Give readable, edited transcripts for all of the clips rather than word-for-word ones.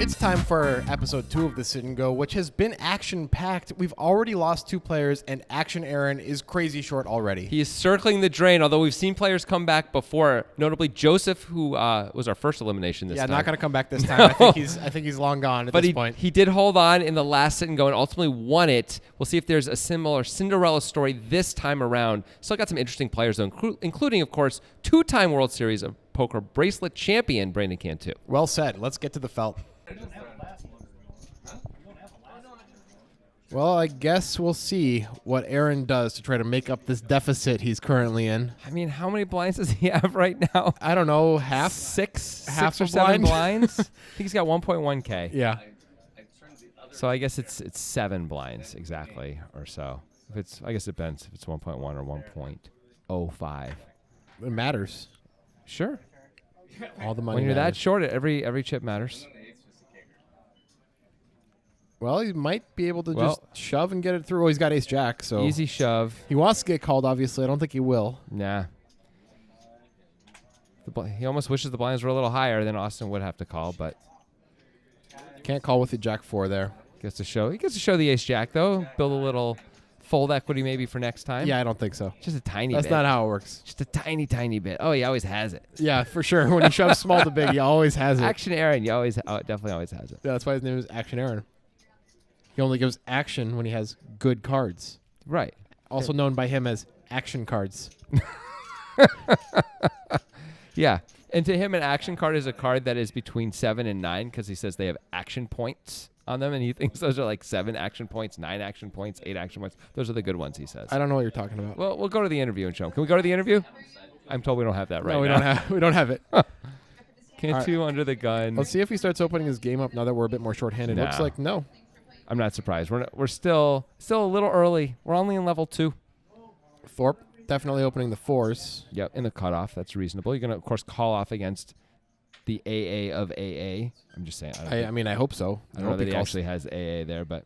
It's time for episode 2 of the Sit and Go, which has been action-packed. We've already lost 2 players, and Action Aaron is crazy short already. He is circling the drain, although we've seen players come back before, notably Joseph, who was our first elimination this time. Yeah, not going to come back this time. I think he's long gone at this point. He did hold on in the last Sit and Go and ultimately won it. We'll see if there's a similar Cinderella story this time around. Still got some interesting players, though, including, of course, 2-time World Series of Poker bracelet champion Brandon Cantu. Well said. Let's get to the felt. Well, I guess we'll see what Aaron does to try to make up this deficit he's currently in. I mean, how many blinds does he have right now? I don't know, half Six a or 7 blind? blinds? I think he's got 1.1K. Yeah. So I guess it's 7 blinds exactly or so. I guess it depends if it's 1.1 or 1.05. It matters. Sure. All the money When you're that matters. short, every chip matters. Well, he might be able to just shove and get it through. Oh, he's got ace-jack, so... Easy shove. He wants to get called, obviously. I don't think he will. Nah. He almost wishes the blinds were a little higher than Austin would have to call, but... Can't call with the jack-4 there. He gets to show the ace-jack, though. Build a little fold equity maybe for next time. Yeah, I don't think so. Just a tiny bit. That's not how it works. Just a tiny, tiny bit. Oh, he always has it. Yeah, for sure. When you shove small to big, he always has it. Action Aaron, definitely always has it. Yeah, that's why his name is Action Aaron. He only gives action when he has good cards. Right. Also known by him as action cards. Yeah. And to him, an action card is a card that is between 7 and 9 because he says they have action points on them, and he thinks those are like 7 action points, 9 action points, 8 action points. Those are the good ones, he says. I don't know what you're talking about. Well, we'll go to the interview and show him. Can we go to the interview? I'm told we don't have that right no, we now. we don't have it. Cantu under the gun. Let's see if he starts opening his game up now that we're a bit more shorthanded. No. Looks like no. I'm not surprised. We're still a little early. We're only in level 2. Thorpe definitely opening the 4s. Yep, in the cutoff. That's reasonable. You're going to, of course, call off against the AA of AA. I'm just saying. I mean, I hope so. I don't know that he actually has AA there, but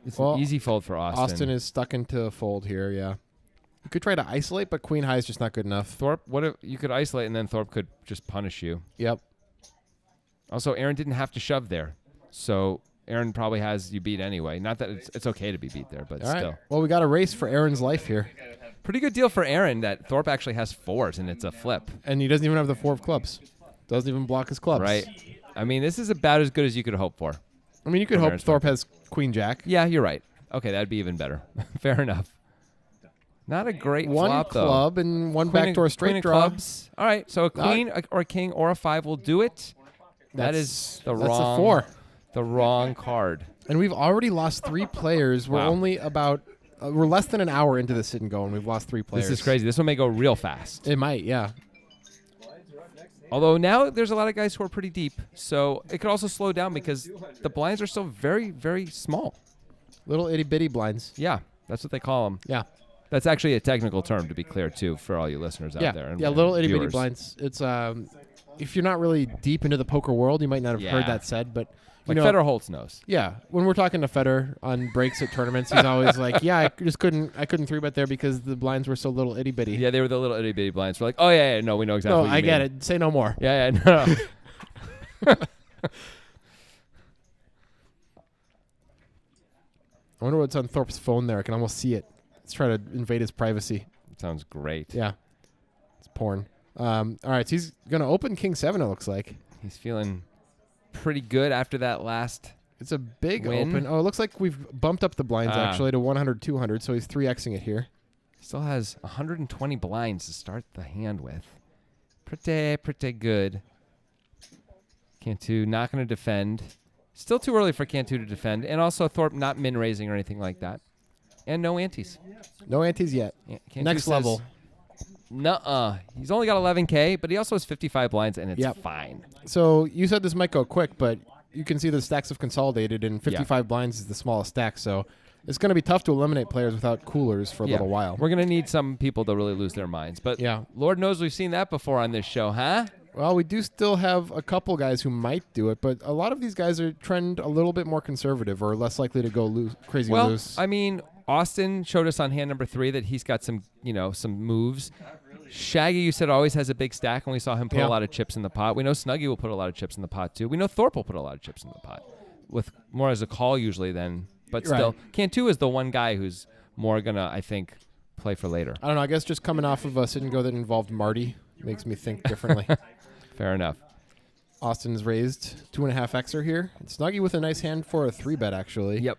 it's Well, an easy fold for Austin. Austin is stuck into a fold here, yeah. You could try to isolate, but queen high is just not good enough. Thorpe, what if you could isolate and then Thorpe could just punish you? Yep. Also, Aaron didn't have to shove there, so Aaron probably has you beat anyway. Not that it's okay to be beat there, but All right. still. Well, we got a race for Aaron's life here. Pretty good deal for Aaron that Thorpe actually has 4s, and it's a flip. And he doesn't even have the 4 of clubs. Doesn't even block his clubs. Right. I mean, this is about as good as you could hope for. I mean, you could From hope Aaron's Thorpe has queen jack. Yeah, you're right. Okay, that'd be even better. Fair enough. Not a great One flop, though. club and one Queen backdoor and- straight queen and draw. clubs. All right, so a queen or a king or a 5 will do it. That's That's the a wrong 4. The wrong card. And we've already lost 3 players. We're Wow. only about we're less than an hour into the sit and go, and we've lost 3 players. This is crazy. This one may go real fast. It might, yeah. Although now there's a lot of guys who are pretty deep, so it could also slow down because the blinds are still very, very small. Little itty bitty blinds. Yeah, that's what they call them. Yeah. That's actually a technical term, to be clear, too, for all you listeners out there. Yeah, little itty bitty viewers. blinds. It's if you're not really deep into the poker world, you might not have heard that said, but you Like know, Federer Holtz knows. Yeah, when we're talking to Federer on breaks at tournaments, he's always like, "Yeah, I couldn't 3-bet there because the blinds were so little itty bitty." Yeah, they were the little itty bitty blinds. We're like, oh yeah, no, we know exactly. No, what you I get mean. it. Say no more. Yeah, no. I wonder what's on Thorpe's phone there. I can almost see it. Let's try to invade his privacy. Sounds great. Yeah, it's porn. All right, so he's gonna open King 7. It looks like He's feeling pretty good after that last. it's a big Win. open. Oh, it looks like we've bumped up the blinds actually to 100, 200. So he's 3xing it here. Still has 120 blinds to start the hand with. Pretty good. Cantu not going to defend. Still too early for Cantu to defend. And also Thorpe not min-raising or anything like that. And no antes. No antes yet. Cantu Next says, level. Nuh-uh. He's only got 11K, but he also has 55 blinds, and it's fine. So you said this might go quick, but you can see the stacks have consolidated, and 55 blinds is the smallest stack. So it's going to be tough to eliminate players without coolers for a little while. We're going to need some people to really lose their minds. But Lord knows we've seen that before on this show, huh? Well, we do still have a couple guys who might do it, but a lot of these guys are trend a little bit more conservative or less likely to go crazy loose. I mean, Austin showed us on hand number 3 that he's got some, some moves. Shaggy, you said, always has a big stack, and we saw him put Yeah. a lot of chips in the pot. We know Snuggie will put a lot of chips in the pot, too. We know Thorpe will put a lot of chips in the pot, with more as a call usually than, but still. Right. Cantu is the one guy who's more going to, I think, play for later. I don't know. I guess just coming off of a sit and go that involved Marty makes me think differently. Fair enough. Austin's raised 2.5xer here. And Snuggie with a nice hand for a 3-bet, actually. Yep.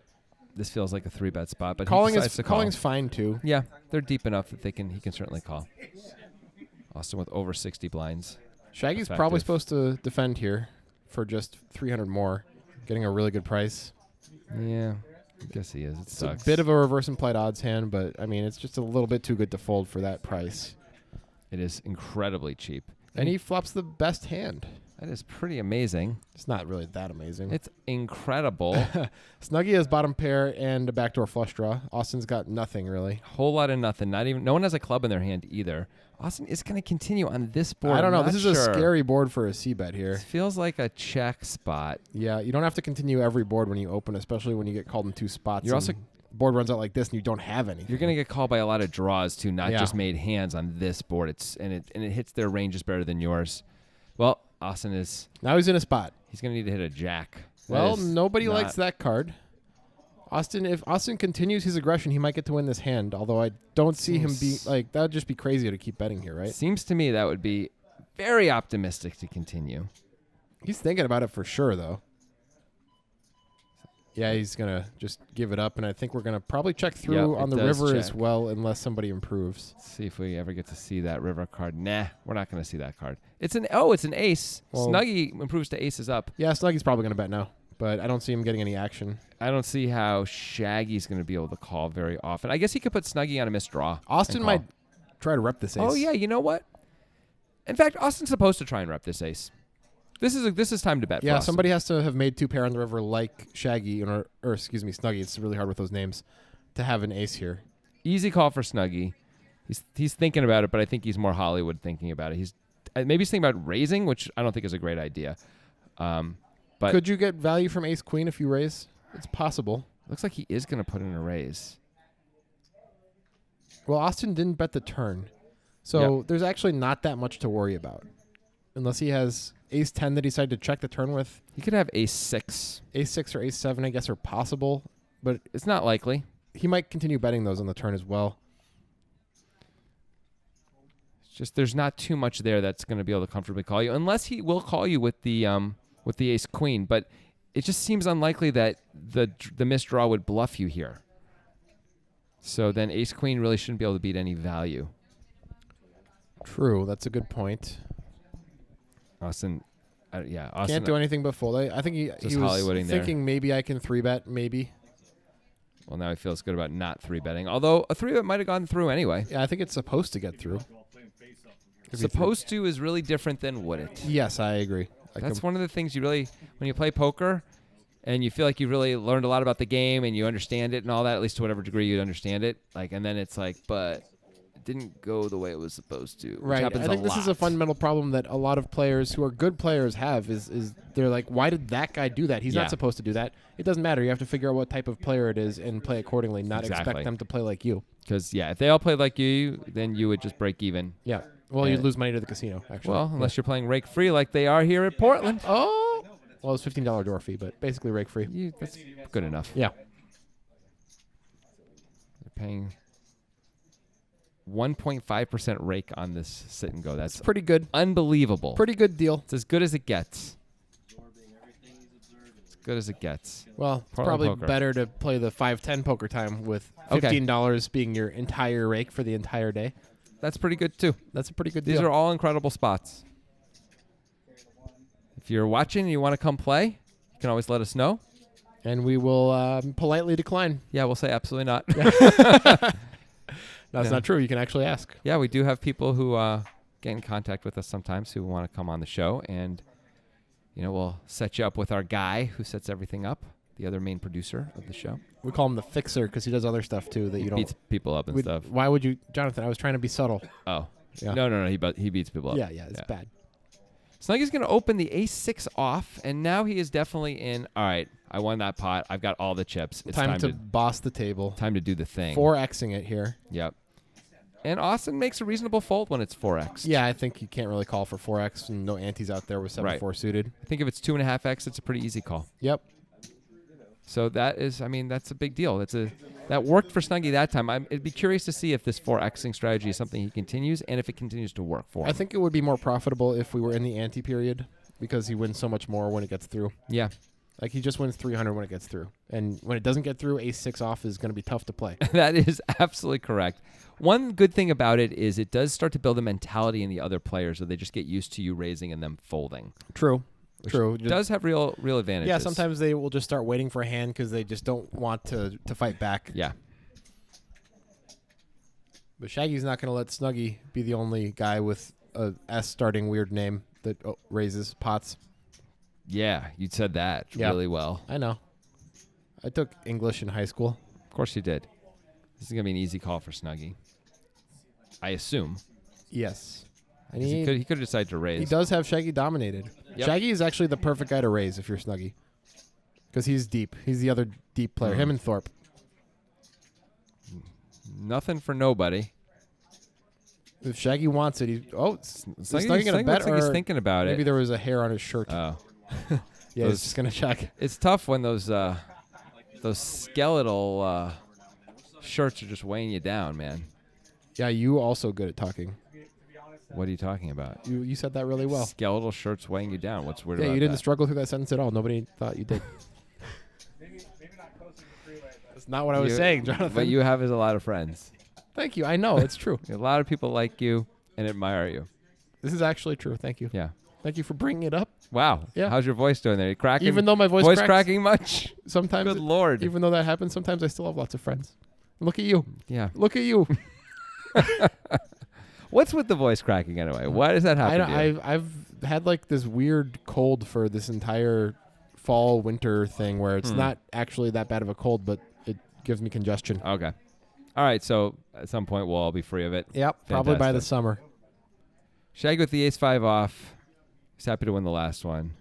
This feels like a 3-bet spot, but Calling he decides to call. calling's fine, too. Yeah, they're deep enough that he can certainly call. Austin with over 60 blinds. Shaggy's Effective. probably supposed to defend here for just 300 more, getting a really good price. Yeah, I guess he is. It It's sucks. a bit of a reverse implied odds hand, but, I mean, it's just a little bit too good to fold for that price. It is incredibly cheap. And he flops the best hand. That is pretty amazing. It's not really that amazing. It's incredible. Snuggie has bottom pair and a backdoor flush draw. Austin's got nothing, really. Whole lot of nothing. No one has a club in their hand either. Austin is going to continue on this board. I don't know. I'm This not is a sure. scary board for a C-bet here. This feels like a check spot. Yeah, you don't have to continue every board when you open, especially when you get called in 2 spots. You're also- and board runs out like this and you don't have anything. You're going to get called by a lot of draws too, not Yeah. just made hands on this board. It hits their ranges better than yours. Well, Austin is Now he's in a spot. he's going to need to hit a jack. That Well, is nobody not- likes that card. If Austin continues his aggression, he might get to win this hand, although I don't see him be Seems- like that would just be crazy to keep betting here, right? Seems to me that would be very optimistic to continue. He's thinking about it for sure though. Yeah, he's going to just give it up, and I think we're going to probably check through Yep, on it the does river as check. well unless somebody improves. Let's see if we ever get to see that river card. Nah, we're not going to see that card. It's an ace. Well- Snuggie improves to aces up. Yeah, Snuggie's probably going to bet now, but I don't see him getting any action. I don't see how Shaggy's going to be able to call very often. I guess he could put Snuggie on a missed draw. Austin and might call. try to rep this ace. Oh yeah, you know what? In fact, Austin's supposed to try and rep this ace. This is time to bet. Yeah, for Austin. somebody has to have made 2 pair on the river like Shaggy or excuse me, Snuggie. It's really hard with those names to have an ace here. Easy call for Snuggie. He's thinking about it, but I think he's more Hollywood thinking about it. Maybe he's thinking about raising, which I don't think is a great idea. But Could you get value from ace queen if you raise? It's possible. looks like he is going to put in a raise. Well, Austin didn't bet the turn. So there's actually not that much to worry about. Unless he has ace 10 that he decided to check the turn with. He could have ace 6. Ace 6 or ace 7, I guess, are possible. But It's not likely. he might continue betting those on the turn as well. It's just there's not too much there that's going to be able to comfortably call you, unless he will call you with the ace queen. But it just seems unlikely that the missed draw would bluff you here. So then ace queen really shouldn't be able to beat any value. True. That's a good point. Austin, Austin Can't do anything but fold. I think he was Hollywooding there. thinking maybe I can 3-bet, maybe. Well, now he feels good about not 3-betting. Although a 3-bet might have gone through anyway. Yeah, I think it's supposed to get through. Supposed to is really different than would it. Yes, I agree. That's one of the things you really, when you play poker and you feel like you really learned a lot about the game and you understand it and all that, at least to whatever degree you understand it. And then it's like, but it didn't go the way it was supposed to. Which Right. happens I think a this is a lot. fundamental problem that a lot of players who are good players have is they're like, why did that guy do that? He's Yeah. not supposed to do that. It doesn't matter. You have to figure out what type of player it is and play accordingly, not Exactly. expect them to play like you. Because, if they all played like you, then you would just break even. Yeah. Well, you'd lose money to the casino, actually. Well, unless you're playing rake free like they are here at Portland. Oh! Well, it's $15 door fee, but basically rake free. That's good enough. Yeah. They're paying 1.5% rake on this sit and go. That's Pretty good. unbelievable. Pretty good deal. It's as good as it gets. As good as it gets. Well, it's Portland probably poker. better to play the 5-10 poker time with Okay. $15 being your entire rake for the entire day. That's pretty good too. That's a pretty good These deal. are all incredible spots. If you're watching and you want to come play, you can always let us know. And we will politely decline. Yeah, we'll say absolutely not. That's not true. You can actually ask. Yeah, we do have people who get in contact with us sometimes who want to come on the show, and we'll set you up with our guy who sets everything up, the other main producer of the show. We call him the fixer because he does other stuff too that you don't. Beats people up and stuff. Why would you, Jonathan? I was trying to be subtle. Oh, Yeah. no, he beats people up. Yeah, it's bad. Snuggie's going to open the ace-6 off, and now he is definitely in. All right, I won that pot. I've got all the chips. It's Time to boss the table. time to do the thing. 4xing it here. Yep. And Austin makes a reasonable fold when it's 4x. Yeah, I think you can't really call for 4x and no antes out there with 7-4 suited. I think if it's 2.5x, it's a pretty easy call. Yep. So that is, I mean, that's a big deal. That worked for Snuggie that time. I'd be curious to see if this 4xing strategy is something he continues and if it continues to work for him. I think it would be more profitable if we were in the ante period because he wins so much more when it gets through. Yeah. Like, he just wins 300 when it gets through. And when it doesn't get through, ace-6 off is going to be tough to play. That is absolutely correct. One good thing about it is it does start to build a mentality in the other players so they just get used to you raising and them folding. True. Which True. does have real advantages. Yeah, sometimes they will just start waiting for a hand because they just don't want to fight back. Yeah. But Shaggy's not going to let Snuggie be the only guy with a S starting weird name that raises pots. Yeah, you said that really well. I know. I took English in high school. Of course you did. This is going to be an easy call for Snuggie. I assume. Yes. And He could have decided to raise. He does have Shaggy dominated. Yep. Shaggy is actually the perfect guy to raise if you're Snuggie. Because he's deep. He's the other deep player. Him and Thorpe. Nothing for nobody. If Shaggy wants it, is Snuggie Snuggie going to bet? looks like he's or thinking about maybe it. there was a hair on his shirt. Oh. Yeah, he's just going to check. It's tough when those skeletal shirts are just weighing you down, man. Yeah, you also good at talking. What are you talking about? You said that really well. Skeletal shirts weighing you down. What's weird about Yeah, you didn't that? struggle through that sentence at all. Nobody thought you did. That's not what I was saying, Jonathan. But you have a lot of friends. Thank you. I know. It's true. A lot of people like you and admire you. This is actually true. Thank you. Yeah. Thank you for bringing it up. Wow. Yeah. How's your voice doing there? You cracking? Even though my voice cracks, cracking much? sometimes. Good Lord. Even though that happens, sometimes I still have lots of friends. Look at you. Yeah. Look at you. What's with the voice cracking anyway? Why does that happen to you? I've had like this weird cold for this entire fall winter thing where it's not actually that bad of a cold, but it gives me congestion. Okay. All right. So at some point we'll all be free of it. Yep. Probably by the Fantastic. summer. Shag with the ace-5 off. He's happy to win the last one.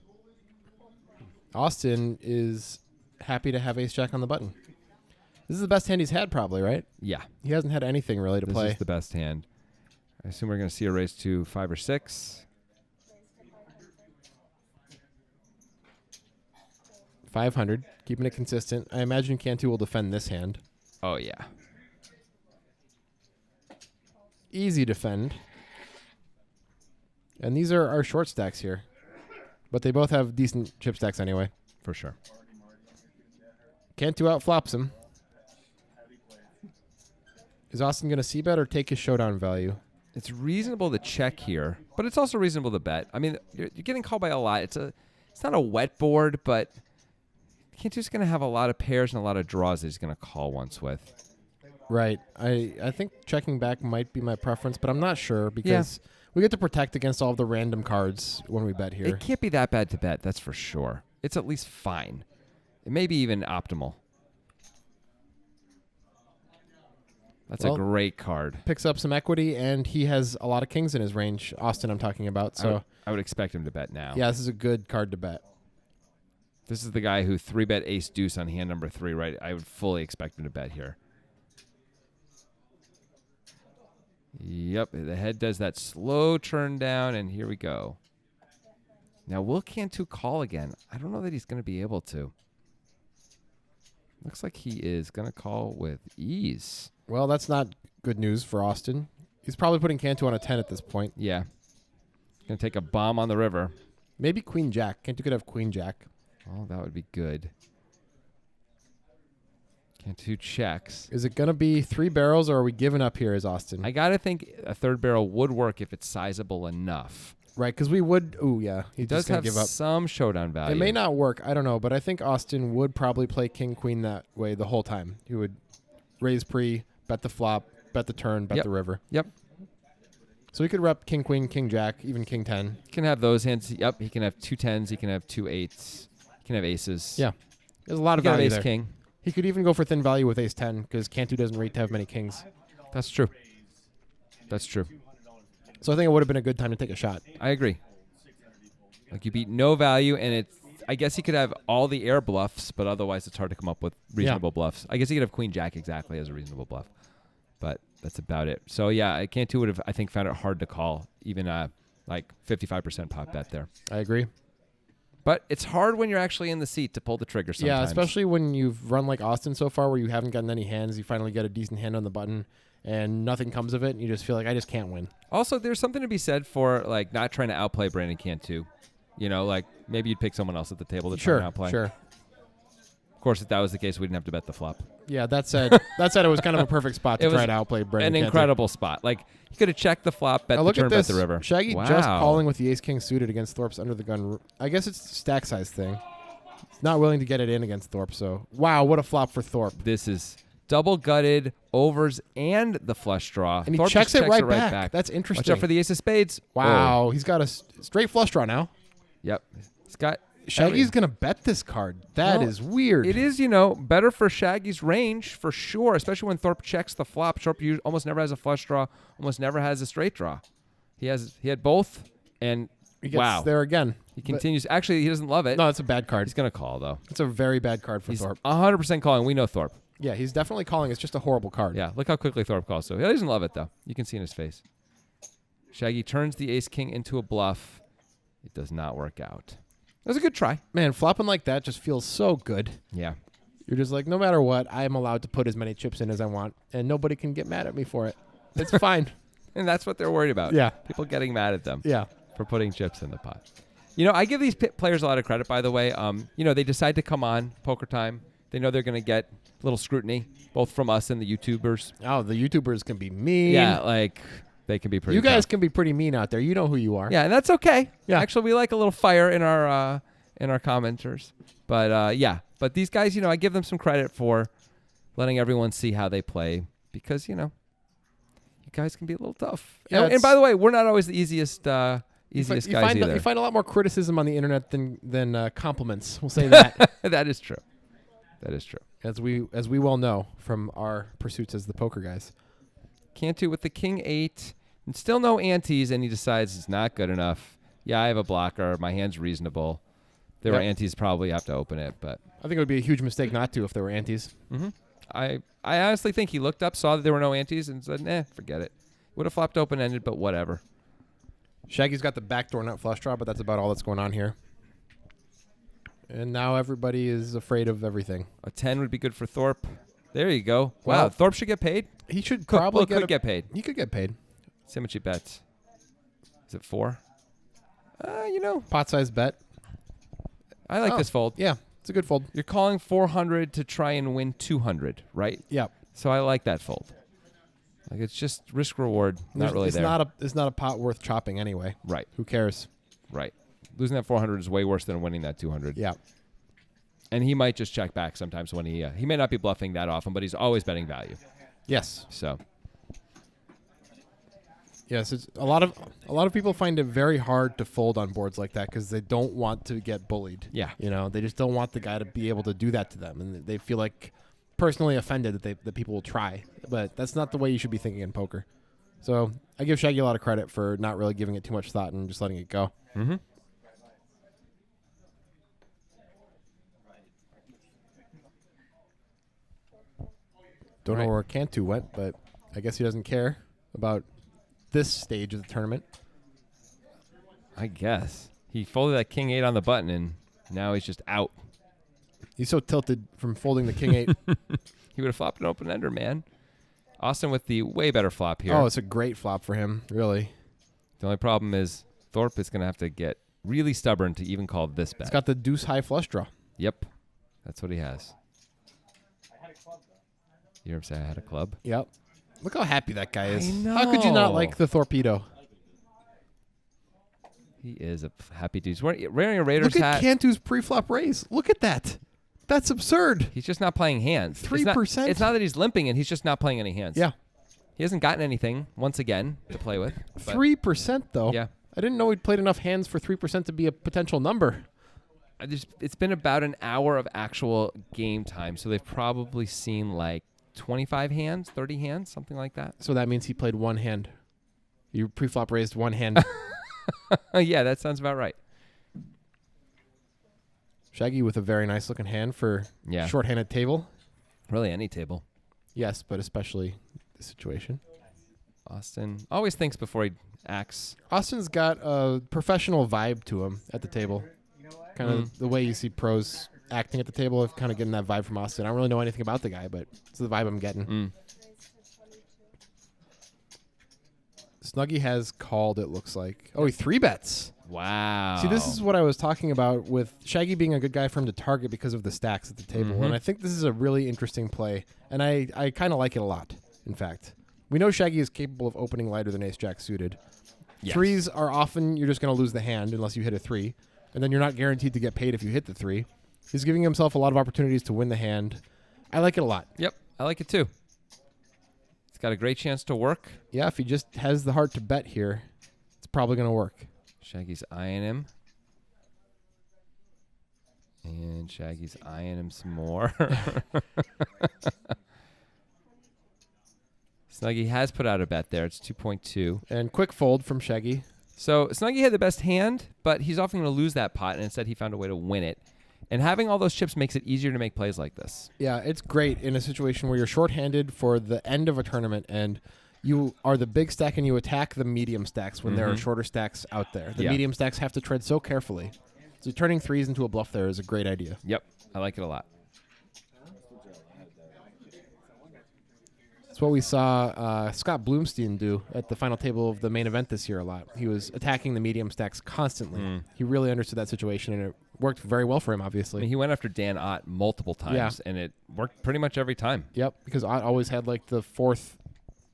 Austin is happy to have ace jack on the button. This is the best hand he's had probably, right? Yeah. He hasn't had anything really to This play. is the best hand. I assume we're going to see a raise to 5 or 6. 500, keeping it consistent. I imagine Cantu will defend this hand. Oh, yeah. Easy defend. And these are our short stacks here. But they both have decent chip stacks anyway. For sure. Cantu outflops him. Is Austin going to c-bet or take his showdown value? It's reasonable to check here, but it's also reasonable to bet. I mean, you're getting called by a lot. It's not a wet board, but Cantu's going to have a lot of pairs and a lot of draws that he's going to call once with. Right. I think checking back might be my preference, but I'm not sure because we get to protect against all the random cards when we bet here. It can't be that bad to bet, that's for sure. It's at least fine. It may be even optimal. That's a great card. Picks up some equity, and he has a lot of kings in his range. Austin, I'm talking about. So I would expect him to bet now. yeah, this is a good card to bet. This is the guy who 3-bet ace deuce on hand number 3, right? I would fully expect him to bet here. Yep, the head does that slow turn down, and here we go. Now, will Cantu call again? I don't know that he's going to be able to. Looks like he is going to call with ease. Well, that's not good news for Austin. He's probably putting Cantu on a 10 at this point. Yeah. Going to take a bomb on the river. Maybe queen jack. Cantu could have queen jack. Oh, that would be good. Cantu checks. Is it going to be 3 barrels, or are we giving up here as Austin? I got to think a third barrel would work if it's sizable enough. Right, because we would... Ooh, yeah. He He's does just going have to give up. some showdown value. It may not work. I don't know. But I think Austin would probably play king-queen that way the whole time. He would raise pre, bet the flop, bet the turn, bet the river. Yep. So he could rep king-queen, king-jack, even king-10. He can have those hands. Yep. He can have 2 10s. He can have 2 8s. He can have aces. Yeah. There's a lot of He can have value ace there. king. He could even go for thin value with ace-10 because Cantu doesn't rate to have many kings. That's true. That's true. So I think it would have been a good time to take a shot. I agree. Like you beat no value, and it's. I guess he could have all the air bluffs, but otherwise it's hard to come up with reasonable bluffs. I guess he could have queen jack exactly as a reasonable bluff, but that's about it. So yeah, Cantu would have, I think, found it hard to call, even like 55% pot bet there. I agree. But it's hard when you're actually in the seat to pull the trigger sometimes. Yeah, especially when you've run like Austin so far, where you haven't gotten any hands. You finally get a decent hand on the button, and nothing comes of it, and you just feel like I just can't win. Also, there's something to be said for like not trying to outplay Brandon Cantu. You know, like maybe you'd pick someone else at the table to try and outplay. Sure. Of course, if that was the case, we didn't have to bet the flop. Yeah, that said, it was kind of a perfect spot to try to outplay Brandon An Cantu. incredible spot. Like, you could have checked the flop, bet Now the look turn, at bet this. the river. Shaggy Wow. just calling with the ace-king suited against Thorpe's under the gun. I guess it's a stack size thing. He's not willing to get it in against Thorpe, so wow, what a flop for Thorpe. This is double gutted, overs, and the flush draw. And he Thorpe checks just it right back. That's interesting. Watch out for the ace of spades. Wow, Oh. he's got a straight flush draw now. Yep. He's got... Shaggy's going to bet this card. That is weird. It is, better for Shaggy's range for sure, especially when Thorpe checks the flop. Thorpe almost never has a flush draw, almost never has a straight draw. He had both, and He gets there again. He continues. Actually, he doesn't love it. No, it's a bad card. He's going to call, though. It's a very bad card for He's Thorpe. 100% calling. We know Thorpe. Yeah, he's definitely calling. It's just a horrible card. Yeah, look how quickly Thorpe calls. So he doesn't love it, though. You can see in his face. Shaggy turns the ace-king into a bluff. It does not work out. That was a good try. Man, flopping like that just feels so good. Yeah. You're just like, no matter what, I am allowed to put as many chips in as I want, and nobody can get mad at me for it. It's fine. And that's what they're worried about. Yeah. People getting mad at them. Yeah. For putting chips in the pot. I give these players a lot of credit, by the way. They decide to come on Poker Time. They know they're going to get a little scrutiny, both from us and the YouTubers. Oh, the YouTubers can be mean. Yeah, like they can be pretty You guys tough. can be pretty mean out there. You know who you are. Yeah, and that's okay. Yeah. Actually, we like a little fire in our commenters. But but these guys, I give them some credit for letting everyone see how they play because, you guys can be a little tough. Yeah, and by the way, we're not always the easiest guys either. You find a lot more criticism on the internet than compliments. We'll say that. That is true. That is true. As we well know from our pursuits as the poker guys. Cantu with the king 8 and still no antes, and he decides it's not good enough. Yeah, I have a blocker. My hand's reasonable. If there were antes, probably have to open it, but I think it would be a huge mistake not to if there were antes. Mm-hmm. I honestly think he looked up, saw that there were no antes, and said, forget it. Would have flopped open-ended, but whatever. Shaggy's got the backdoor nut flush draw, but that's about all that's going on here. And now everybody is afraid of everything. A 10 would be good for Thorpe. There you go. Wow, Well, Thorpe should get paid. He should probably could get paid. He could get paid. See how much he bets. Is it 4? Pot size bet. I like this fold. Yeah, it's a good fold. You're calling 400 to try and win 200, right? Yeah. So I like that fold. Like it's just risk reward, not really it's there. It's not a pot worth chopping anyway. Right. Who cares? Right. Losing that 400 is way worse than winning that 200. Yeah. And he might just check back sometimes when he may not be bluffing that often, but he's always betting value. Yes. So. Yes, it's a lot of people find it very hard to fold on boards like that because they don't want to get bullied. Yeah. They just don't want the guy to be able to do that to them, and they feel like personally offended that people will try. But that's not the way you should be thinking in poker. So I give Shaggy a lot of credit for not really giving it too much thought and just letting it go. Mm-hmm. Don't know where Cantu went, but I guess he doesn't care about this stage of the tournament. I guess. He folded that king 8 on the button, and now he's just out. He's so tilted from folding the king 8. He would have flopped an open-ender, man. Austin with the way better flop here. Oh, it's a great flop for him, really. The only problem is Thorpe is going to have to get really stubborn to even call this bet. It's got the deuce high flush draw. Yep. That's what he has. You hear him say I had a club? Yep. Look how happy that guy is. I know. How could you not like the torpedo? He is a happy dude. He's wearing a Raiders Look hat. at Cantu's pre-flop raise. Look at that. That's absurd. He's just not playing hands. 3%? It's not that he's limping and he's just not playing any hands. Yeah. He hasn't gotten anything, once again, to play with. 3%, though. Yeah. I didn't know he'd played enough hands for 3% to be a potential number. It's been about an hour of actual game time, so they've probably seen like 25 hands, 30 hands, something like that. So that means he played one hand. You pre-flop raised one hand. Yeah, that sounds about right. Shaggy with a very nice looking hand for Yeah. short-handed table. Really, any table. Yes, but especially the situation. Austin always thinks before he acts. Austin's got a professional vibe to him at the table. Kind of the way you see pros acting at the table. I'm kind of getting that vibe from Austin. I don't really know anything about the guy, but it's the vibe I'm getting. Snuggie has called, it looks like. Oh, he 3-bets. Wow. See, this is what I was talking about with Shaggy being a good guy for him to target because of the stacks at the table. And I think this is a really interesting play. And I kind of like it a lot, in fact. We know Shaggy is capable of opening lighter than ace-jack suited. Yes. Threes are often, you're just going to lose the hand unless you hit a 3. And then you're not guaranteed to get paid if you hit the 3. He's giving himself a lot of opportunities to win the hand. I like it a lot. Yep, I like it too. It's got a great chance to work. Yeah, if he just has the heart to bet here, it's probably going to work. Shaggy's eyeing him. And Shaggy's eyeing him some more. Snuggie has put out a bet there. It's 2.2. And quick fold from Shaggy. So Snuggie had the best hand, but he's often going to lose that pot, and instead he found a way to win it. And having all those chips makes it easier to make plays like this. Yeah, it's great in a situation where you're shorthanded for the end of a tournament and you are the big stack and you attack the medium stacks when there are shorter stacks out there. The medium stacks have to tread so carefully. So turning threes into a bluff there is a great idea. Yep, I like it a lot. It's what we saw Scott Bloomstein do at the final table of the main event this year a lot. He was attacking the medium stacks constantly. He really understood that situation, and it worked very well for him, obviously. I mean, he went after Dan Ott multiple times, and it worked pretty much every time. Yep, because Ott always had like the fourth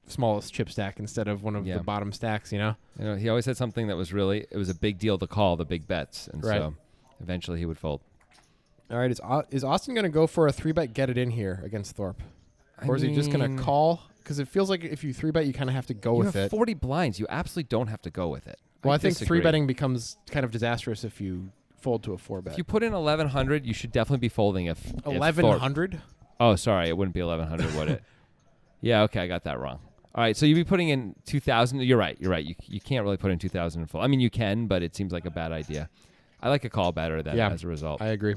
smallest chip stack instead of one of the bottom stacks, you know? You know, he always had something that was really, it was a big deal to call the big bets, and so eventually he would fold. All right, is Austin going to go for a 3-bet get it in here against Thorpe? Or is he just going to call? Because it feels like if you 3-bet, you kind of have to go with You have it. 40 blinds. You absolutely don't have to go with it. Well, I think disagree. 3-betting becomes kind of disastrous if you fold to a 4-bet. If you put in 1,100, you should definitely be folding if 1,100? Oh, sorry. It wouldn't be 1,100, would it? Yeah, okay. I got that wrong. All right, so you'd be putting in 2,000. You're right. You can't really put in 2,000 and fold. I mean, you can, but it seems like a bad idea. I like a call better than as a result. I agree.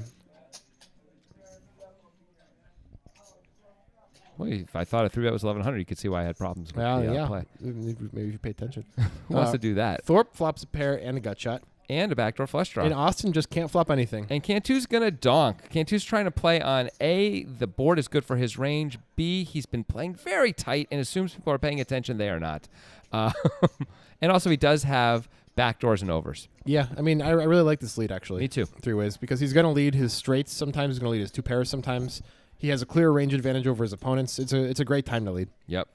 Well, if I thought a 3-bet was 1,100, you could see why I had problems with the play. Maybe if you pay attention. Who wants to do that? Thorpe flops a pair and a gut shot. And a backdoor flush draw. And Austin just can't flop anything. And Cantu's going to donk. Cantu's trying to play on A, the board is good for his range. B, he's been playing very tight and assumes people are paying attention. They are not. And also he does have backdoors and overs. Yeah, I mean, I really like this lead, actually. Me too. 3 ways, because he's going to lead his straights sometimes. He's going to lead his 2 pairs sometimes. He has a clear range advantage over his opponents. It's a great time to lead. Yep.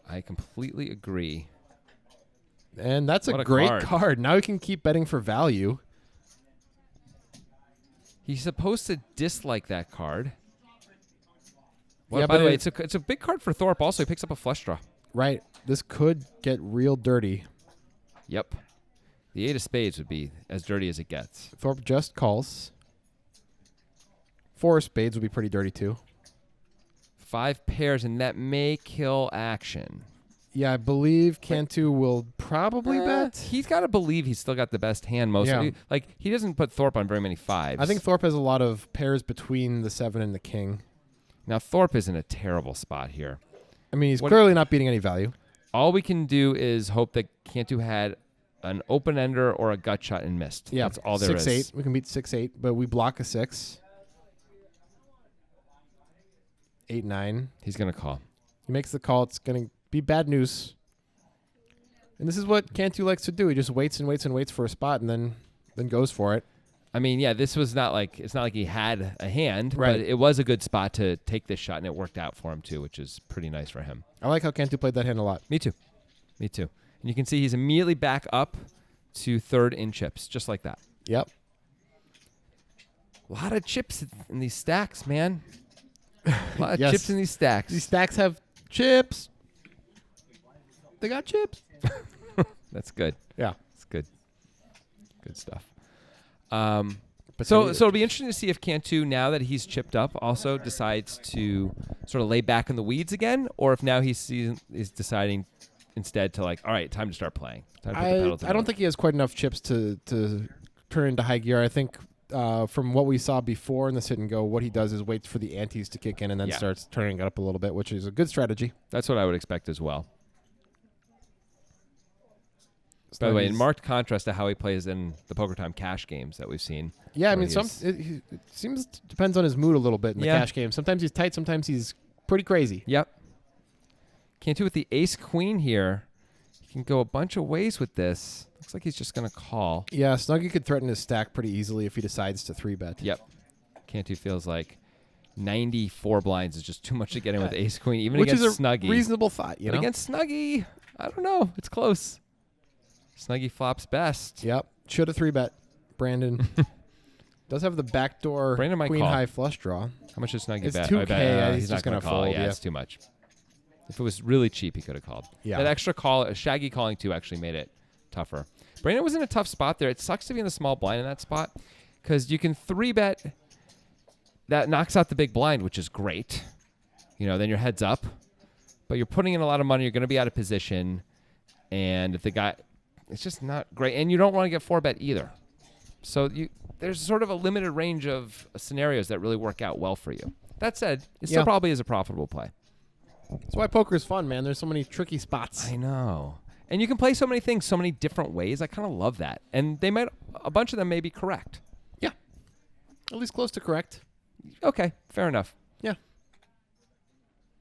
I completely agree. And that's What a a great card. Now he can keep betting for value. He's supposed to dislike that card. Well, Yeah, by but the way, it's a big card for Thorpe also. He picks up a flush draw. Right. This could get real dirty. Yep. The 8 of spades would be as dirty as it gets. Thorpe just calls. 4 of spades would be pretty dirty too. 5 pairs, and that may kill action. Yeah, I believe Cantu will probably bet. He's got to believe he's still got the best hand mostly. Like, he doesn't put Thorpe on very many 5s. I think Thorpe has a lot of pairs between the 7 and the king. Now, Thorpe is in a terrible spot here. I mean, he's clearly not beating any value. All we can do is hope that Cantu had an open-ender or a gut shot and missed. Yeah, That's all there is. 6-8. We can beat 6-8, but we block a 6. 8-9. He's going to call. He makes the call. It's going to be bad news. And this is what Cantu likes to do. He just waits and waits and waits for a spot and then goes for it. I mean, yeah, this was not like, it's not like he had a hand, Right. but it was a good spot to take this shot, and it worked out for him too, which is pretty nice for him. I like how Cantu played that hand a lot. Me too. Me too. And you can see he's immediately back up to 3rd in chips, just like that. Yep. A lot of chips in these stacks, man. A lot of chips in these stacks. These stacks have chips. They got chips. That's good. Yeah. It's good. Good stuff. But So it'll be interesting to see if Cantu, now that he's chipped up, also decides to sort of lay back in the weeds again, or if now he's deciding instead to like, all right, time to start playing. Time to put the pedal to the I don't metal. think he has quite enough chips to turn into high gear. I think from what we saw before in the sit and go, what he does is waits for the antes to kick in and then starts turning it up a little bit, which is a good strategy. That's what I would expect as well. By the way, in Snuggies. marked contrast to how he plays in the Poker Time cash games that we've seen. Yeah, I where mean, he's- it seems depends on his mood a little bit in the Yeah. cash game. Sometimes he's tight, sometimes he's pretty crazy. Yep. Cantu with the ace queen here. He can go a bunch of ways with this. Looks like he's just going to call. Yeah, Snuggie could threaten his stack pretty easily if he decides to 3-bet. Yep. Cantu feels like 94 blinds is just too much to get in with ace queen, even Which against is a Snuggie. reasonable thought, you But know? against Snuggie, I don't know. It's close. Snuggie flops best. Yep. Should have 3-bet. Brandon does have the backdoor Brandon might queen call. high flush draw. How much does Snuggie It's bet? 2K, he's not just going gonna to call. fold, Yeah, yeah. it's too much. If it was really cheap, he could have called. Yeah. That extra call, Shaggy calling too, actually made it tougher. Brandon was in a tough spot there. It sucks to be in the small blind in that spot because you can 3-bet. That knocks out the big blind, which is great. Then your head's up. But you're putting in a lot of money. You're going to be out of position. And if the guy, it's just not great. And you don't want to get 4-bet either. So there's sort of a limited range of scenarios that really work out well for you. That said, it still Yeah. probably is a profitable play. That's why poker is fun, man. There's so many tricky spots. I know. And you can play so many things so many different ways. I kind of love that. And a bunch of them may be correct. Yeah. At least close to correct. Okay, fair enough. Yeah.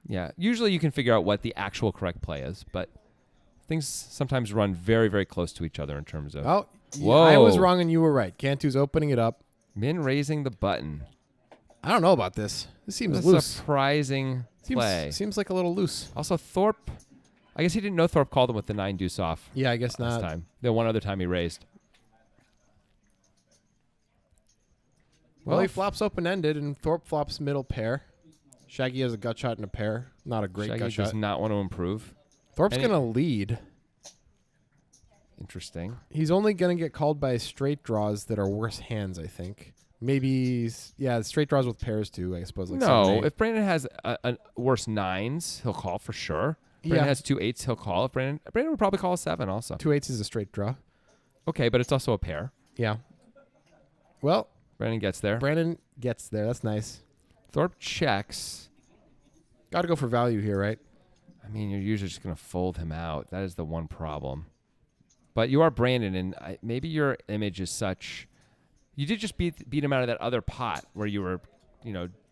Yeah. Usually you can figure out what the actual correct play is, but things sometimes run very, very close to each other in terms of Oh, Whoa. I was wrong and you were right. Cantu's opening it up. min raising the button. I don't know about this. This seems That's a loose. surprising play. Seems like a little loose. Also, Thorpe, I guess he didn't know Thorpe called him with the 9 deuce off Yeah, I guess last not. time. The one other time he raised. Well, he flops open-ended and Thorpe flops middle pair. Shaggy has a gut shot and a pair. Not a great Shaggy gut does shot. not want to improve. Thorpe's and he- going to lead. Interesting. He's only going to get called by straight draws that are worse hands, I think. Maybe, straight draws with pairs too, I suppose. Like 7, No, 8. if Brandon has a worse 9s, he'll call for sure. If Brandon Yeah. has 2 8s, he'll call. If Brandon would probably call a 7 also. 2 8s is a straight draw. Okay, but it's also a pair. Yeah. Well, Brandon gets there. Brandon gets there. That's nice. Thorpe checks. Got to go for value here, right? I mean, you're usually just going to fold him out. That is the one problem. But you are Brandon, and maybe your image is such. You did just beat him out of that other pot where you were,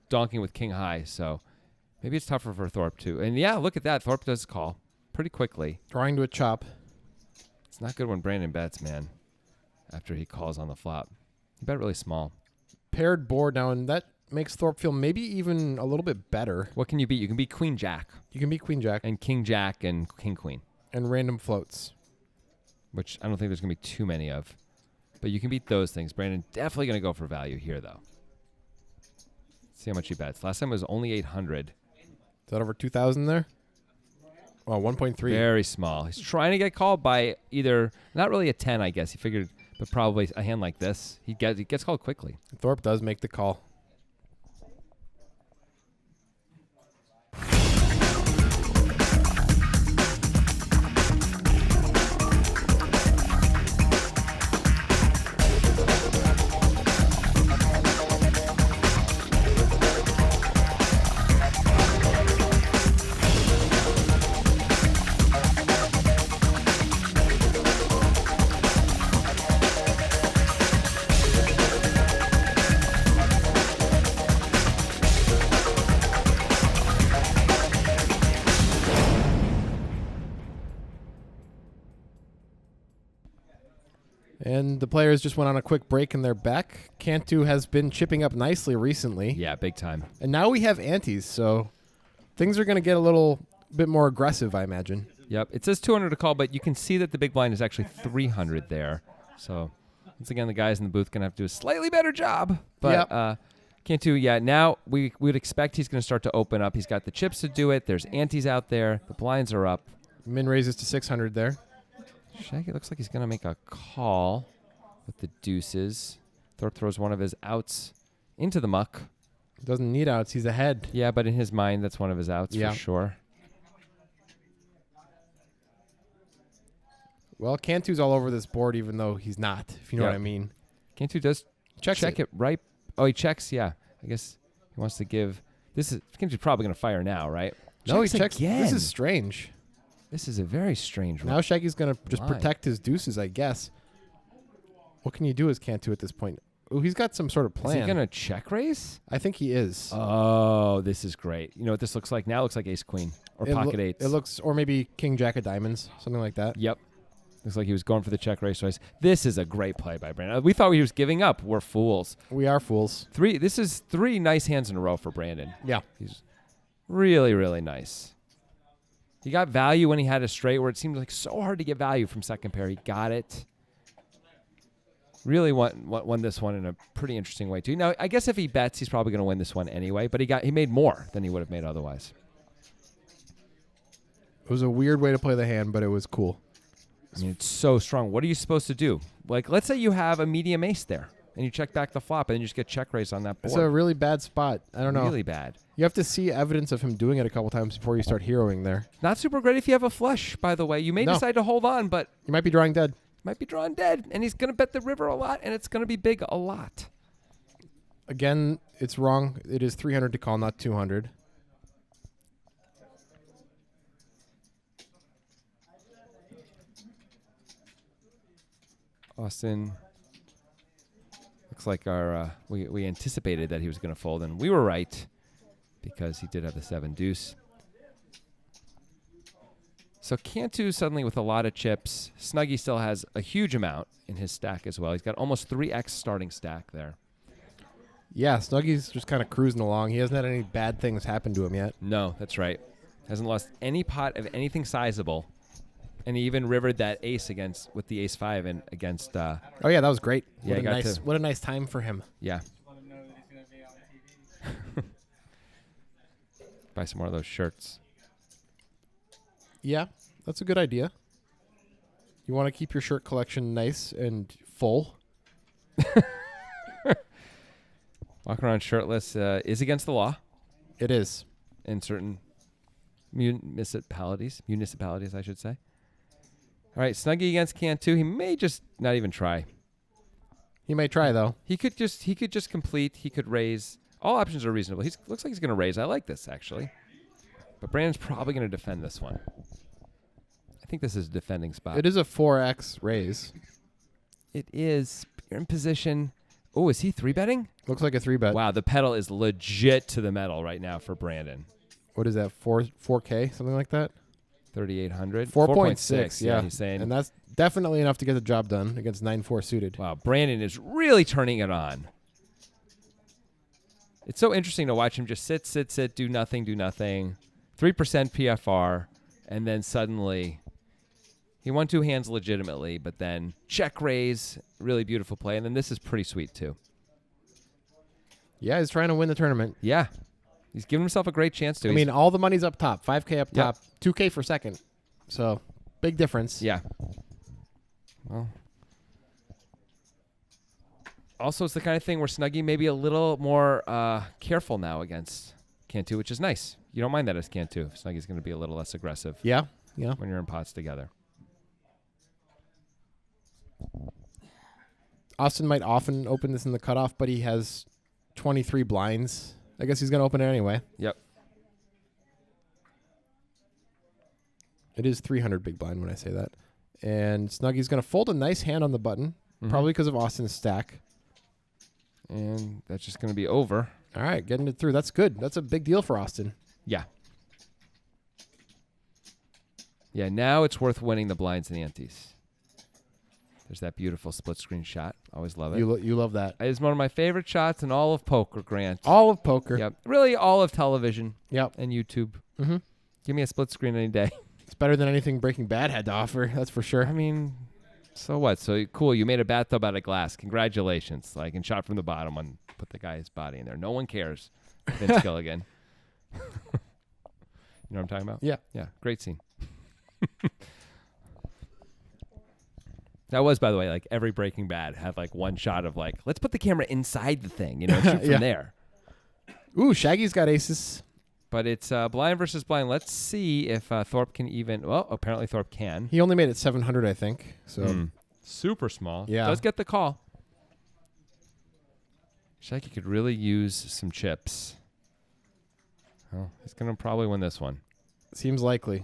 donking with king high. So maybe it's tougher for Thorpe too. And yeah, look at that. Thorpe does call pretty quickly. Drawing to a chop. It's not good when Brandon bets, man. After he calls on the flop, he bet really small. Paired board now, and that makes Thorpe feel maybe even a little bit better. What can you beat? You can beat Queen Jack You can beat Queen Jack and King Jack and King Queen, and random floats. which I don't think there's gonna be too many of. But you can beat those things. Brandon definitely going to go for value here, though. See how much he bets. Last time it was only 800. Is that over 2,000 there? Oh, 1.3. Very small. He's trying to get called by either, not really a 10, I guess. He figured, but probably a hand like this. He gets called quickly. Thorpe does make the call. And the players just went on a quick break and they're back. Cantu has been chipping up nicely recently. Yeah, big time. And now we have antes, so things are going to get a little bit more aggressive, I imagine. Yep. It says 200 to call, but you can see that the big blind is actually 300 there. So, once again, the guys in the booth going to have to do a slightly better job. But Yep. Cantu, yeah, now we would expect he's going to start to open up. He's got the chips to do it. There's antes out there. The blinds are up. Min raises to 600 there. Shaggy looks like he's going to make a call with the deuces. Thorpe throws one of his outs into the muck. Doesn't need outs. He's ahead. Yeah, but in his mind, that's one of his outs Yeah. for sure. Well, Cantu's all over this board, even though he's not, if you know Yep. what I mean. Cantu does Checks check it right. Oh, he checks. Yeah, I guess he wants to give. This is Cantu's probably going to fire now, right? No, he Checks checks. again. This is strange. This is a very strange Now Shaggy's going to just line. protect his deuces, I guess. What can you do as Cantu at this point? Oh, he's got some sort of plan. Is he going to check raise? I think he is. Oh, this is great. You know what this looks like now? It looks like ace queen or pocket eights. It looks, or maybe king jack of diamonds, something like that. Yep. Looks like he was going for the check raise twice. This is a great play by Brandon. We thought he was giving up. We're fools. We are fools. This is 3 nice hands in a row for Brandon. Yeah. He's really, really nice. He got value when he had a straight where it seemed like so hard to get value from second pair. He got it. Really won this one in a pretty interesting way too. Now, I guess if he bets, he's probably going to win this one anyway, but he made more than he would have made otherwise. It was a weird way to play the hand, but it was cool. I mean, it's so strong. What are you supposed to do? Like, let's say you have a medium ace there, and you check back the flop, and then you just get check raised on that board. It's a really bad spot. I don't know. Really bad. You have to see evidence of him doing it a couple times before you start heroing there. Not super great if you have a flush, by the way. You may decide to hold on, but you might be drawing dead. Might be drawing dead, and he's going to bet the river a lot, and it's going to be big a lot. Again, it's wrong. It is 300 to call, not 200. Austin, looks like we anticipated that he was going to fold, and we were right because he did have the 7 deuce. So Cantu suddenly with a lot of chips. Snuggie still has a huge amount in his stack as well. He's got almost 3x starting stack there. Yeah, Snuggie's just kind of cruising along. He hasn't had any bad things happen to him yet. No, that's right. Hasn't lost any pot of anything sizable. And he even rivered that ace with the ace 5 and against. Oh yeah, that was great. Yeah, what a nice time for him. Yeah. Buy some more of those shirts. Yeah, that's a good idea. You want to keep your shirt collection nice and full. Walking around shirtless is against the law. It is. In certain municipalities, I should say. All right, Snuggie against Cantu. He may just not even try. He may try though. He could just complete. He could raise. All options are reasonable. Looks like he's going to raise. I like this actually. But Brandon's probably going to defend this one. I think this is a defending spot. It is a 4x raise. It is. You're in position. Oh, is he 3-betting? Looks like a 3-bet. Wow, the pedal is legit to the metal right now for Brandon. What is that, 4K, something like that? 3,800? 4.6, yeah. He's saying. And that's definitely enough to get the job done against 9-4 suited. Wow, Brandon is really turning it on. It's so interesting to watch him just sit, do nothing. 3% PFR, and then suddenly he won 2 hands legitimately, but then check raise, really beautiful play, and then this is pretty sweet too. Yeah, he's trying to win the tournament. Yeah. He's giving himself a great chance to. I mean, all the money's up top. 5K up top, 2K for second. So, big difference. Yeah. Well. Also, it's the kind of thing where Snuggie may be a little more careful now against Cantu, which is nice. You don't mind that as Cantu. Snuggie's going to be a little less aggressive. Yeah. When you're in pots together. Austin might often open this in the cutoff, but he has 23 blinds. I guess he's going to open it anyway. Yep. It is 300 big blind when I say that. And Snuggie's going to fold a nice hand on the button, probably because of Austin's stack. And that's just going to be over. All right, getting it through. That's good. That's a big deal for Austin. Yeah. Yeah, now it's worth winning the blinds and the antes. There's that beautiful split screen shot. Always love it. You love that. It's one of my favorite shots in all of poker, Grant. All of poker. Yep. Really all of television. Yep. And YouTube. Mm-hmm. Give me a split screen any day. It's better than anything Breaking Bad had to offer. That's for sure. I mean, so what? So cool. You made a bathtub out of glass. Congratulations. Like, and shot from the bottom and put the guy's body in there. No one cares. Vince Gilligan. You know what I'm talking about? Yeah. Yeah. Great scene. That was, by the way, like every Breaking Bad had like one shot of like, let's put the camera inside the thing, shoot from there. Ooh, Shaggy's got aces. But it's blind versus blind. Let's see if Thorpe can even. Well, apparently Thorpe can. He only made it 700, I think. So super small. Yeah. Does get the call. Shaggy could really use some chips. Oh, he's going to probably win this one. Seems likely.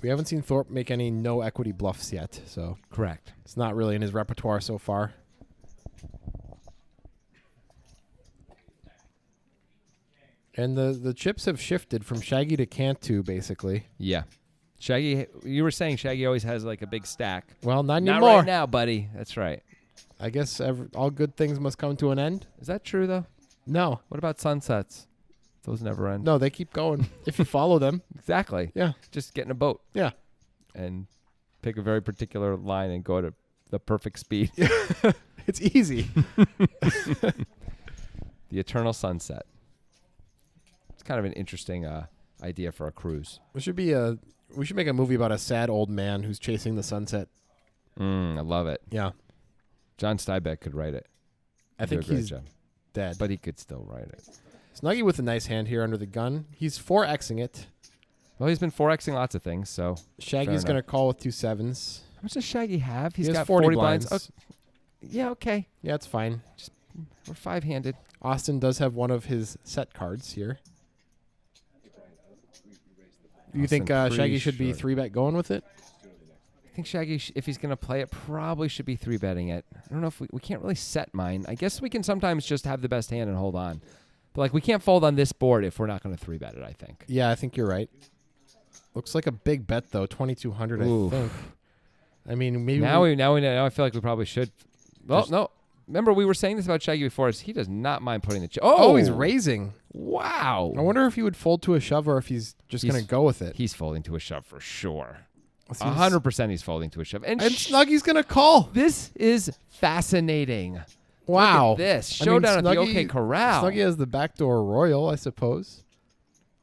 We haven't seen Thorpe make any no equity bluffs yet, so Correct. it's not really in his repertoire so far. And the chips have shifted from Shaggy to Cantu, basically. Yeah. Shaggy, you were saying Shaggy always has like a big stack. Well, not Not anymore. right now, buddy. That's right. I guess all good things must come to an end. Is that true, though? No. What about sunsets? Those never end. No, they keep going if you follow them. Exactly. Yeah. Just get in a boat Yeah. and pick a very particular line and go to the perfect speed. It's easy. The eternal sunset. It's kind of an interesting idea for a cruise. We should make a movie about a sad old man who's chasing the sunset. I love it. Yeah. John Steinbeck could write it. I think Do a great he's job. dead. But he could still write it. Snuggie with a nice hand here under the gun. He's 4Xing it. Well, he's been 4Xing lots of things, so. Shaggy's going to call with 2 7s. How much does Shaggy have? He He's has got 40 blinds. blinds. Yeah, okay. Yeah, it's fine. We're 5-handed. Austin does have one of his set cards here. Do you think Austin Shaggy pretty should be sure. 3-bet going with it? I think Shaggy, if he's going to play it, probably should be 3-betting it. I don't know if we can't really set mine. I guess we can sometimes just have the best hand and hold on. But, like, we can't fold on this board if we're not going to 3-bet it, I think. Yeah, I think you're right. Looks like a big bet, though. 2,200, Ooh. I think. I mean, maybe... Now I feel like we probably should. Well, no. Remember, we were saying this about Shaggy before. He does not mind putting the chip. Oh, he's raising. Wow. I wonder if he would fold to a shove or if he's just going to go with it. He's folding to a shove for sure. Let's see 100% he's folding to a shove. And Snuggie's going to call. This is fascinating. Wow. Look at this. I mean, Showdown at the Snuggie- OK Corral. Snuggie has the backdoor royal, I suppose.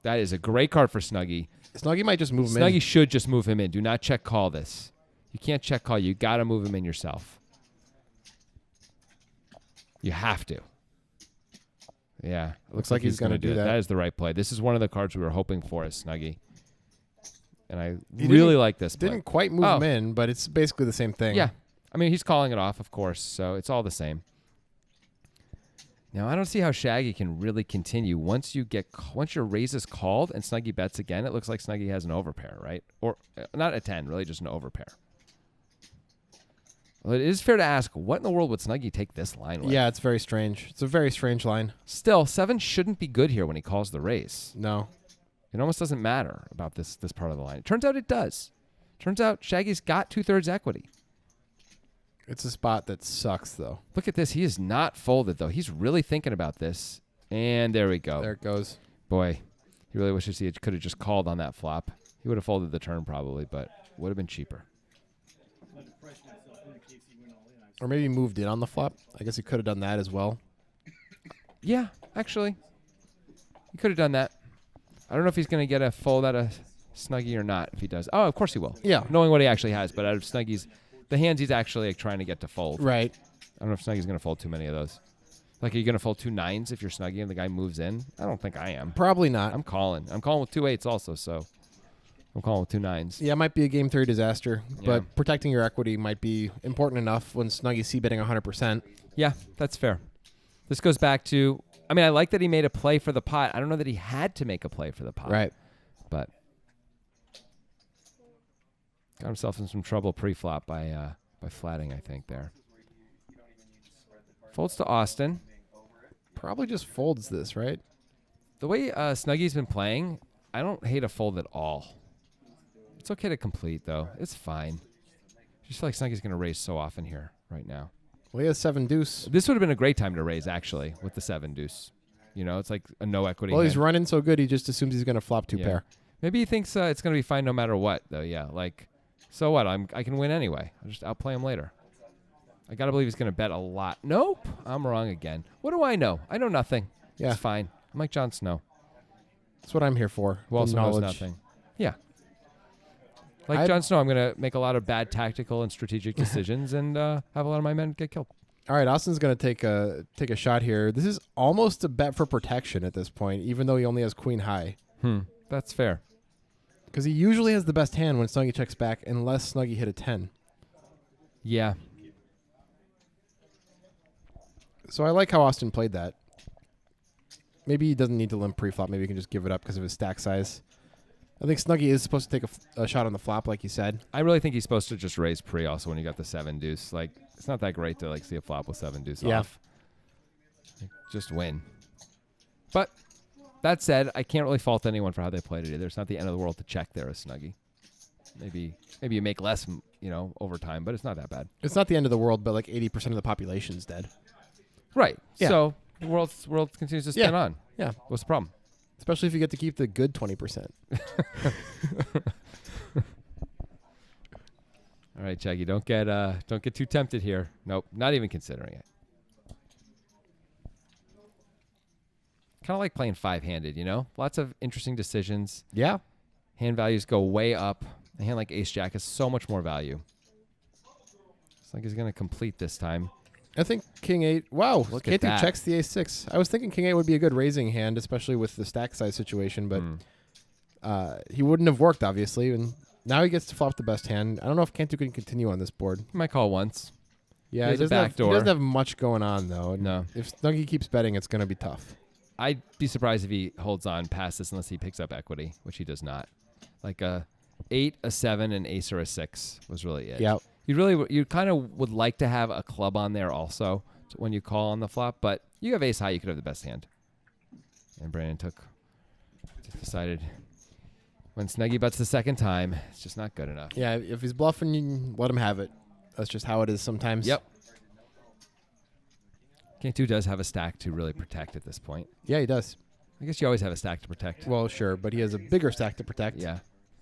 That is a great card for Snuggie. Snuggie might just move him Snuggie in. should just move him in. Do not check call this. You can't check call. You got to move him in yourself. You have to. Yeah. Looks like he's gonna do that. That is the right play. This is one of the cards we were hoping for as Snuggie. And I He really didn't- like this play. Didn't quite move him in, but it's basically the same thing. Yeah. I mean, he's calling it off, of course, so it's all the same. Now, I don't see how Shaggy can really continue. Once your raise is called and Snuggie bets again, it looks like Snuggie has an overpair, right? Or not a 10, really just an overpair. Well, it is fair to ask, what in the world would Snuggie take this line with? Yeah, it's very strange. It's a very strange line. Still, 7 shouldn't be good here when he calls the raise. No. It almost doesn't matter about this part of the line. It turns out it does. Turns out Shaggy's got 2/3 equity. It's a spot that sucks, though. Look at this. He is not folded, though. He's really thinking about this. And there we go. There it goes. Boy, he really wishes he could have just called on that flop. He would have folded the turn probably, but would have been cheaper. Or maybe moved in on the flop. I guess he could have done that as well. Yeah, actually. He could have done that. I don't know if he's going to get a fold out of Snuggie or not if he does. Oh, of course he will. Yeah. Knowing what he actually has, but out of Snuggie's, the hands he's actually trying to get to fold. Right. I don't know if Snuggie's going to fold too many of those. Like, are you going to fold 2 9s if you're Snuggie and the guy moves in? I don't think I am. Probably not. I'm calling. I'm calling with 2 8s also, so I'm calling with 2 9s. Yeah, it might be a game 3 disaster, Yeah. but protecting your equity might be important enough when Snuggie's c-betting 100%. Yeah, that's fair. This goes back to, I mean, I like that he made a play for the pot. I don't know that he had to make a play for the pot. Right. But got himself in some trouble pre-flop by flatting, I think, there. Folds to Austin. Probably just folds this, right? The way Snuggie's been playing, I don't hate a fold at all. It's okay to complete, though. It's fine. I just feel like Snuggie's going to raise so often here right now. Well, he has 7 deuce. This would have been a great time to raise, actually, with the 7 deuce. You know, it's like a no equity Well, hand. he's running so good, he just assumes he's going to flop 2 pair. Maybe he thinks it's going to be fine no matter what, though. Yeah, like, so what? I can win anyway. I'll just outplay him later. I got to believe he's going to bet a lot. Nope, I'm wrong again. What do I know? I know nothing. Yeah. It's fine. I'm like Jon Snow, That's what I'm here for. who also knows nothing. Yeah. Like Jon Snow, I'm going to make a lot of bad tactical and strategic decisions and have a lot of my men get killed. All right, Austin's going to take a shot here. This is almost a bet for protection at this point, even though he only has queen high. That's fair. Because he usually has the best hand when Snuggie checks back, unless Snuggie hit a 10. Yeah. So I like how Austin played that. Maybe he doesn't need to limp pre-flop. Maybe he can just give it up because of his stack size. I think Snuggie is supposed to take a shot on the flop, like you said. I really think he's supposed to just raise pre also when you got the 7 deuce. Like, it's not that great to like see a flop with 7 deuce off. Like, just win. But that said, I can't really fault anyone for how they played it either. It's not the end of the world to check there as Snuggie. Maybe you make less, over time, but it's not that bad. It's not the end of the world, but like 80% of the population's dead. Right. Yeah. So the world continues to spin on. Yeah. What's the problem? Especially if you get to keep the good 20%. All right, Shaggy, don't get too tempted here. Nope, not even considering it. Kind of like playing 5-handed, Lots of interesting decisions. Yeah. Hand values go way up. A hand like Ace Jack has so much more value. It's like he's going to complete this time. I think King 8. Wow. Look at Cantu that. checks the Ace 6. I was thinking King 8 would be a good raising hand, especially with the stack size situation, but he wouldn't have worked, obviously. And now he gets to flop the best hand. I don't know if Cantu can continue on this board. He might call once. Yeah, Here's a backdoor. He doesn't have much going on, though. No. If Snuggie keeps betting, it's going to be tough. I'd be surprised if he holds on past this unless he picks up equity, which he does not. Like a 8, a 7, an ace, or a 6 was really it. Yeah. You kind of would like to have a club on there also when you call on the flop, but you have ace high, you could have the best hand. And Brandon decided when Snuggie bets the second time, it's just not good enough. Yeah, if he's bluffing, you can let him have it. That's just how it is sometimes. Yep. King 2 does have a stack to really protect at this point. Yeah, he does. I guess you always have a stack to protect. Well, sure, but he has a bigger stack to protect. Yeah.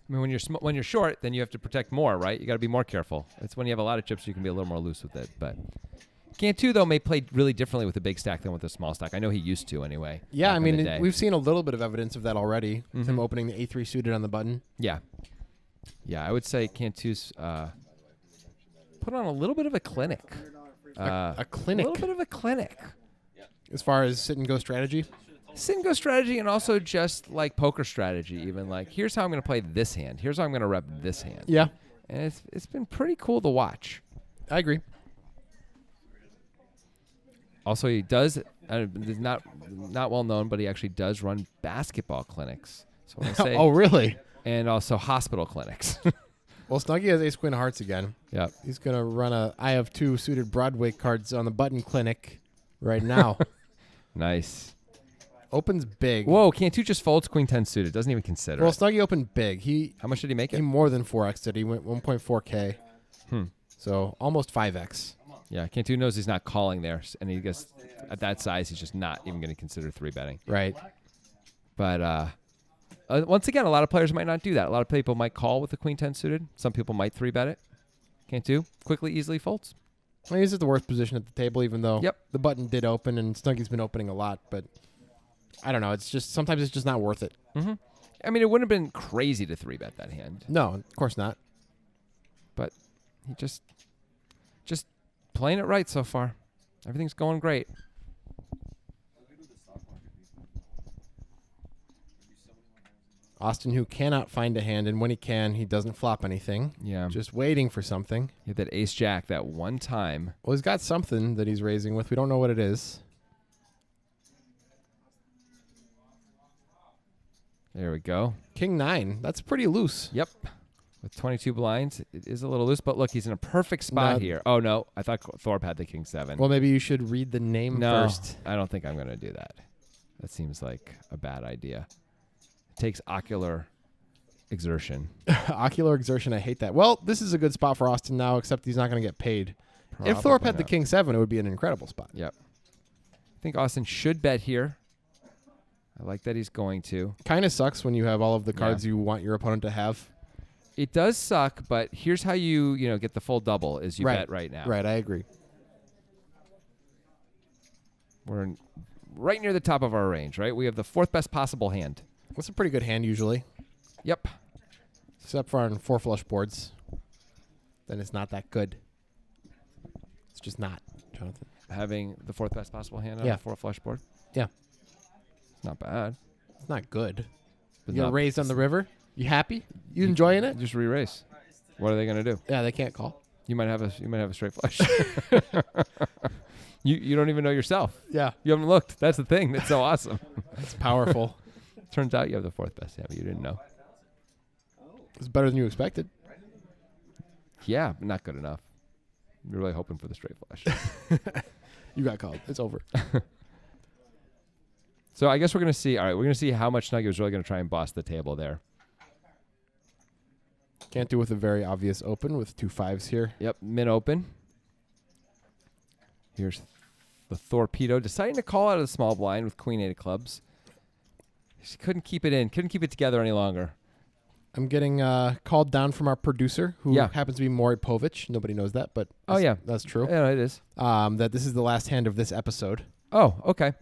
I mean, when you're short, then you have to protect more, right? You got to be more careful. It's when you have a lot of chips, you can be a little more loose with it. But King 2, though, may play really differently with a big stack than with a small stack. I know he used to anyway. Yeah, I back in the mean, day. we've seen a little bit of evidence of that already. Mhm. Him opening the A3 suited on the button. Yeah. Yeah, I would say King 2's put on a little bit of a clinic. A clinic. A little bit of a clinic. As far as sit and go strategy. Sit and go strategy, and also just like poker strategy, even like here's how I'm going to play this hand. Here's how I'm going to rep this hand. Yeah, And it's been pretty cool to watch. I agree. Also, he does not well known, but he actually does run basketball clinics. So when I say, Oh, really? and also hospital clinics. Well, Snuggie has ace queen of hearts again. Yeah. He's going to run a I have 2 suited Broadway cards on the button clinic right now. Nice. Opens big. Whoa, Cantu just folds queen 10 suited. Doesn't even consider Well, it. Snuggie opened big. How much did he make He it? more than 4x did. He went 1.4K. Hmm. So almost 5x. Yeah, Cantu knows he's not calling there, and he gets at that size, he's just not even going to consider 3-betting. Right. But once again, a lot of players might not do that. A lot of people might call with the queen 10 suited. Some people might 3-bet it. Cantu quickly, easily folds. Well, he's at the worst position at the table, even though Yep. the button did open and Snuggie's been opening a lot. But I don't know. It's just sometimes it's just not worth it. Mm-hmm. I mean, it wouldn't have been crazy to 3-bet that hand, No, of course not. but he just playing it right so far. Everything's going great. Austin, who cannot find a hand, and when he can, he doesn't flop anything. Yeah. Just waiting for something. He had that ace jack that one time. Well, he's got something that he's raising with. We don't know what it is. There we go. King 9. That's pretty loose. Yep. With 22 blinds, it is a little loose, but look, he's in a perfect spot No. here. Oh, no. I thought Thorpe had the king 7. Well, maybe you should read the name no, first. I don't think I'm going to do that. That seems like a bad idea. It takes ocular exertion. Ocular exertion. I hate that. Well, this is a good spot for Austin now, except he's not going to get paid. If Thorpe Probably had the not. King 7, it would be an incredible spot. Yep. I think Austin should bet here. I like that he's going to. Kind of sucks when you have all of the cards Yeah. you want your opponent to have. It does suck, but here's how you get the full double is you Right. bet right now. Right, I agree. We're right near the top of our range, right? We have the 4th best possible hand. That's a pretty good hand usually, Yep. except for on 4 flush boards. Then it's not that good. It's just not, Jonathan. Having the 4th best possible hand on Yeah. a 4 flush board. Yeah. It's not bad. It's not good. But You got not- raised on the river? You happy? You enjoying it? Just re-raise. What are they going to do? Yeah, they can't call. You might have a straight flush. you don't even know yourself. Yeah. You haven't looked. That's the thing. That's so awesome. It's powerful. Turns out you have the 4th best hand, but you didn't know. It's better than you expected. Yeah, but not good enough. You're really hoping for the straight flush. You got called. It's over. So I guess we're going to see. All right, we're going to see how much Nugget was really going to try and boss the table there. Can't do with a very obvious open with 2 5s here. Yep, min open. Here's the torpedo deciding to call out of the small blind with queen 8 of clubs. She couldn't keep it in. Couldn't keep it together any longer. I'm getting called down from our producer, who Yeah. happens to be Maury Povich. Nobody knows that, but Oh, yeah. that's true. Yeah, it is. That this is the last hand of this episode. Oh, okay.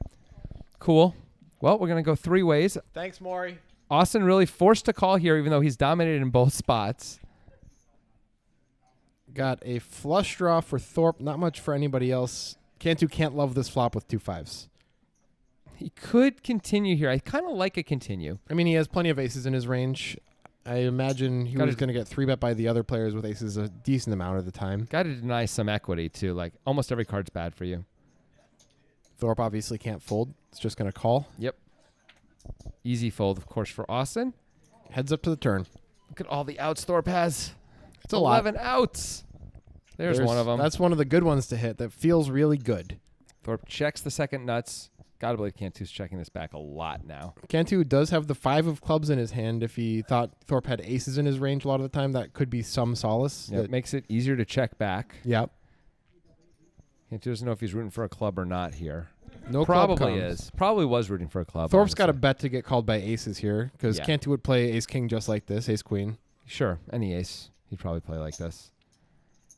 Cool. Well, we're going to go 3 ways. Thanks, Maury. Austin really forced to call here, even though he's dominated in both spots. Got a flush draw for Thorpe. Not much for anybody else. Cantu can't love this flop with 2 5s. He could continue here. I kind of like a continue. I mean, he has plenty of aces in his range. I imagine he was going to get 3-bet by the other players with aces a decent amount of the time. Got to deny some equity, too. Like, almost every card's bad for you. Thorpe obviously can't fold. It's just going to call. Yep. Easy fold, of course, for Austin. Heads up to the turn. Look at all the outs Thorpe has. It's a lot. 11 outs. There's one of them. That's one of the good ones to hit. That feels really good. Thorpe checks the second nuts. Gotta believe Cantu's checking this back a lot now. Cantu does have the 5 of clubs in his hand. If he thought Thorpe had aces in his range a lot of the time, that could be some solace. Yep, it makes it easier to check back. Yep. Cantu doesn't know if he's rooting for a club or not here. No club Probably comes. is. Probably was rooting for a club. Thorpe's got a honestly. bet to get called by aces here because Yeah. Cantu would play ace-king just like this, ace-queen. Sure, any ace. He'd probably play like this.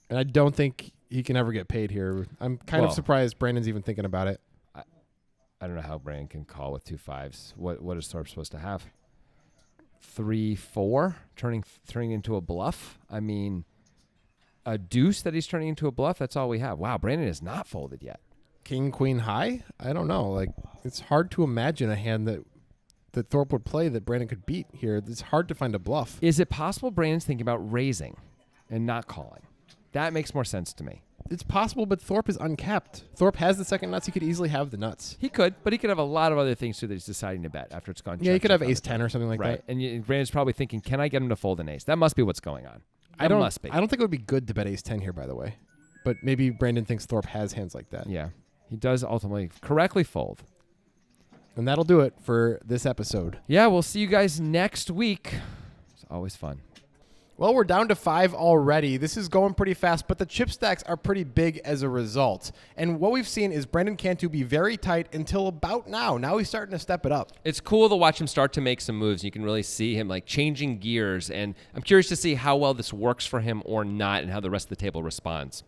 And I don't think he can ever get paid here. I'm kind of Well- surprised Brandon's even thinking about it. I don't know how Brandon can call with 2 5s. What is Thorpe supposed to have? 3 4 turning into a bluff. I mean, a deuce that he's turning into a bluff. That's all we have. Wow, Brandon is not folded yet. King, queen, high? I don't know. Like, it's hard to imagine a hand that Thorpe would play that Brandon could beat here. It's hard to find a bluff. Is it possible Brandon's thinking about raising and not calling? That makes more sense to me. It's possible, but Thorpe is uncapped. Thorpe has the second nuts. He could easily have the nuts. He could, but he could have a lot of other things too that he's deciding to bet after it's gone. Yeah, he check, could check have on ace the 10 or something like right. that. And Brandon's probably thinking, can I get him to fold an ace? That must be what's going on. I don't must be. I don't think it would be good to bet ace 10 here, by the way. But maybe Brandon thinks Thorpe has hands like that. Yeah, he does ultimately correctly fold. And that'll do it for this episode. Yeah, we'll see you guys next week. It's always fun. Well, we're down to 5 already. This is going pretty fast, but the chip stacks are pretty big as a result. And what we've seen is Brandon Cantu be very tight until about now. Now he's starting to step it up. It's cool to watch him start to make some moves. You can really see him like changing gears, and I'm curious to see how well this works for him or not and how the rest of the table responds.